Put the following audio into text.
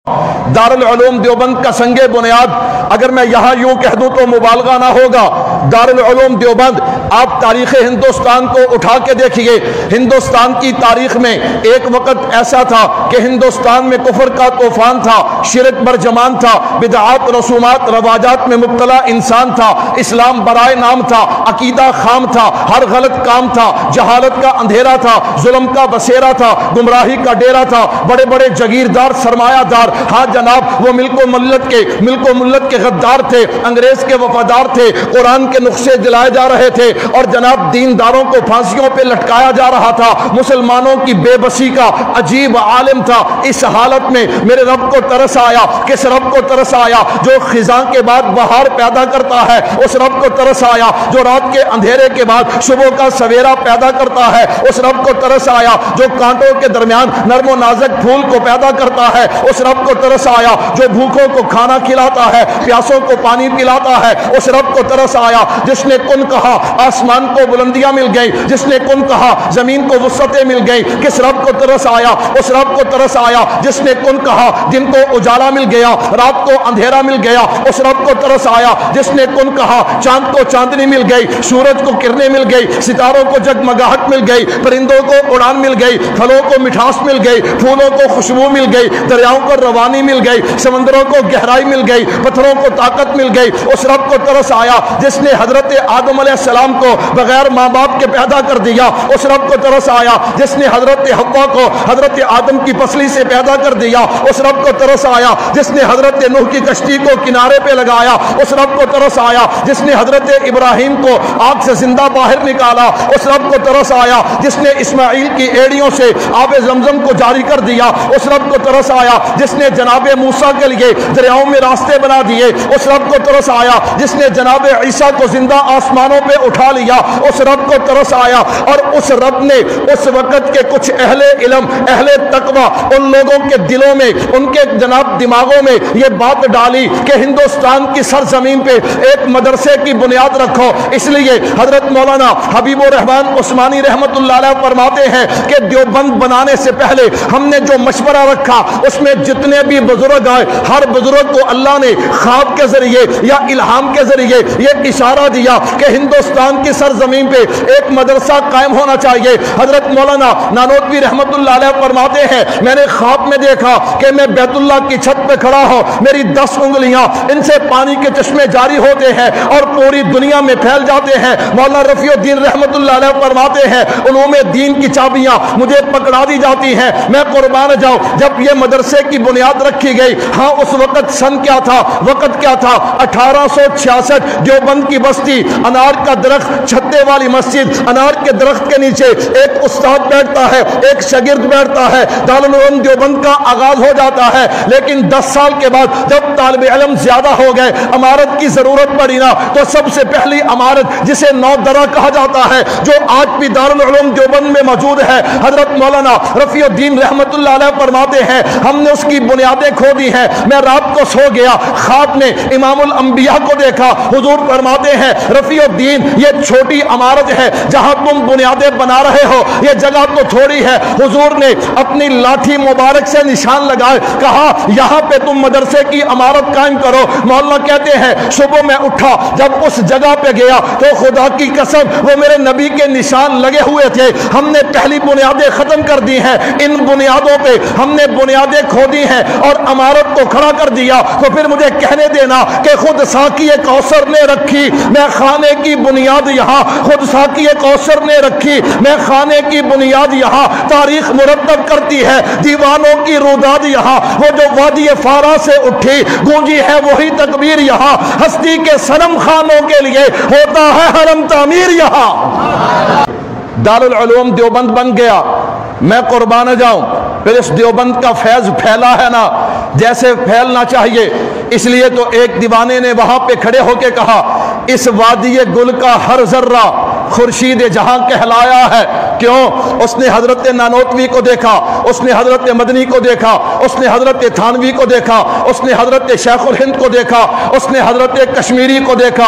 دارالعلوم دیوبند کا سنگ بنیاد اگر میں یہاں یوں کہہ دوں تو مبالغہ نہ ہوگا۔ دارالعلوم دیوبند آپ تاریخ ہندوستان کو اٹھا کے دیکھیے، ہندوستان کی تاریخ میں ایک وقت ایسا تھا کہ ہندوستان میں کفر کا طوفان تھا، شرک برجمان تھا، بدعات رسومات رواجات میں مبتلا انسان تھا، اسلام برائے نام تھا، عقیدہ خام تھا، ہر غلط کام تھا، جہالت کا اندھیرا تھا، ظلم کا بسیرا تھا، گمراہی کا ڈیرا تھا، بڑے بڑے جگیردار سرمایہ دار، ہاں جناب وہ ملک و ملت کے غدار تھے، انگریز کے وفادار تھے، قرآن کے نقشے جلائے جا رہے تھے اور جناب دینداروں کو پھانسیوں پہ لٹکایا جا رہا تھا، مسلمانوں کی بے بسی کا عجیب عالم تھا۔ اس حالت میں میرے رب کو ترس آیا، کس رب کو ترس آیا جو خزاں کے بعد بہار پیدا کرتا ہے، اس رب کو ترس آیا جو رات کے اندھیرے کے بعد صبح کا سویرا پیدا کرتا ہے، اس رب کو ترس آیا جو کانٹوں کے درمیان نرم و نازک پھول کو پیدا کرتا ہے، اس رب کو ترس آیا جو بھوکوں کو کھانا کھلاتا ہے، پیاسوں کو پانی پلاتا ہے، اس رب کو ترس آیا جس نے کن کہا آسمان کو بلندیاں مل گئی، جس نے کن کہا زمین کو وسعتیں مل گئی۔ کس رب کو ترس آیا؟ اس رب کو ترس آیا جس نے کن کہا دن کو اجالا مل گیا، رات کو اندھیرا مل گیا، اس رب کو ترس آیا جس نے کن کہا چاند کو چاندنی مل گئی، سورج کو کرنیں مل گئی، ستاروں کو جگمگاہٹ مل گئی، پرندوں کو اڑان مل گئی، پھلوں کو مٹھاس مل گئی، پھولوں کو خوشبو مل گئی، دریاؤں کو روانی مل گئی، سمندروں کو گہرائی مل گئی، پتھروں کو طاقت مل گئی۔ اس رب کو ترس آیا جس نے حضرت آدم علیہ السلام کو بغیر ماں باپ کے پیدا کر دیا، اس رب کو ترس آیا جس نے حضرت حوا کو حضرت آدم کی پسلی سے پیدا کر دیا، اس رب کو ترس آیا جس نے حضرت نوح کی کشتی کو کنارے پہ لگایا، اس رب کو ترس آیا جس نے حضرت ابراہیم کو آگ سے زندہ باہر نکالا، اس رب کو ترس آیا جس نے اسماعیل کی ایڑیوں سے آب زمزم کو جاری کر دیا، اس رب کو ترس آیا جس نے جناب موسیٰ کے لیے دریاؤں میں راستے بنا دیے، اس رب کو ترس آیا جس نے جناب عیسیٰ کو زندہ آسمانوں پہ اٹھا لیا، اس رب کو ترس آیا۔ اور اس رب نے اس وقت کے کچھ اہل علم اہل تقوی ان لوگوں کے دلوں میں ان کے جناب دماغوں میں یہ بات ڈالی کہ ہندوستان کی سرزمین پہ ایک مدرسے کی بنیاد رکھو۔ اس لیے حضرت مولانا حبیب الرحمن عثمانی رحمت اللہ علیہ فرماتے ہیں کہ دیوبند بنانے سے پہلے ہم نے جو مشورہ رکھا اس میں جتنے بھی بزرگ آئے ہر بزرگ کو اللہ نے خواب کے ذریعے یا الہام کے ذریعے یہ اشارہ دیا کہ ہندوستان کی سرزمین پہ ایک مدرسہ قائم ہونا چاہیے۔ حضرت مولانا نانوتوی رحمت اللہ علیہ فرماتے ہیں میں نے خواب میں دیکھا کہ میں بیت اللہ کی چھت پہ کھڑا ہوں، میری 10 انگلیاں ان سے پانی کے چشمے جاری ہوتے ہیں اور پوری دنیا میں پھیل جاتے ہیں۔ مولانا رفیع الدین رحمت اللہ علیہ فرماتے ہیں علوم دین کی چابیاں مجھے پکڑا دی جاتی ہیں، میں قربان جاؤں جب یہ مدرسے کی بنیاد رکھی گئی۔ ہاں اس وقت سن کیا تھا، وقت کیا تھا؟ 1866 دیوبند کی بستی، انار کا درخت، چھتے والی مسجد، انار کے درخت کے نیچے ایک استاد بیٹھتا ہے، ایک شاگرد بیٹھتا ہے، دارالعلوم دیوبند کا آغاز ہو جاتا ہے۔ لیکن 10 سال کے بعد جب طالب علم زیادہ ہو گئے، عمارت کی ضرورت پڑی نا، تو سب سے پہلی عمارت جسے نو درہ کہا جاتا ہے جو آج بھی دارالعلوم دیوبند میں موجود ہے، حضرت مولانا رفیع الدین رحمت اللہ علیہ فرماتے ہیں ہم نے اس کی بنیادیں کھو دی ہیں۔ میں رات کو سو گیا، خواب میں امام الانبیاء کو دیکھا، حضور فرماتے ہیں رفیع الدین یہ چھوٹی عمارت ہے جہاں تم بنیادیں بنا رہے ہو، یہ جگہ تو تھوڑی ہے۔ حضور نے اپنی لاٹھی مبارک سے نشان لگائے، کہا یہاں پہ تم مدرسے کی عمارت قائم کرو۔ مولانا کہتے ہیں صبح میں اٹھا، جب اس جگہ پہ گیا تو خدا کی قسم وہ میرے نبی کے نشان لگے ہوئے تھے۔ ہم نے پہلی بنیادیں ختم کر دی ہیں، ان بنیادوں پہ ہم نے بنیادیں کھو دی ہیں اور عمارت کو کھڑا کر دیا۔ تو پھر مجھے کہنے دینا کہ خود ساقی کوثر نے رکھی میں خانے کی بنیاد یہاں، خود ساقی کوثر نے رکھی میں خانے کی بنیاد یہاں، تاریخ مرتب کرتی ہے دیوانوں کی روداد یہاں، وہ جو وادی فارا سے اٹھی گونجی ہے وہی تکبیر یہاں، ہستی کے صنم خانوں کے لیے ہوتا ہے حرم تعمیر یہاں۔ دارالعلوم دیوبند بن گیا، میں قربان جاؤں، پھر اس دیوبند کا فیض پھیلا ہے نا جیسے پھیلنا چاہیے۔ اس لیے تو ایک دیوانے نے وہاں پہ کھڑے ہو کے کہا اس وادی گل کا ہر ذرہ خورشید جہاں کہلایا ہے۔ کیوں؟ اس نے حضرت نانوتوی کو دیکھا، اس نے حضرت مدنی کو دیکھا، اس نے حضرت تھانوی کو دیکھا، اس نے حضرت شیخ الہند کو دیکھا، اس نے حضرت کشمیری کو دیکھا۔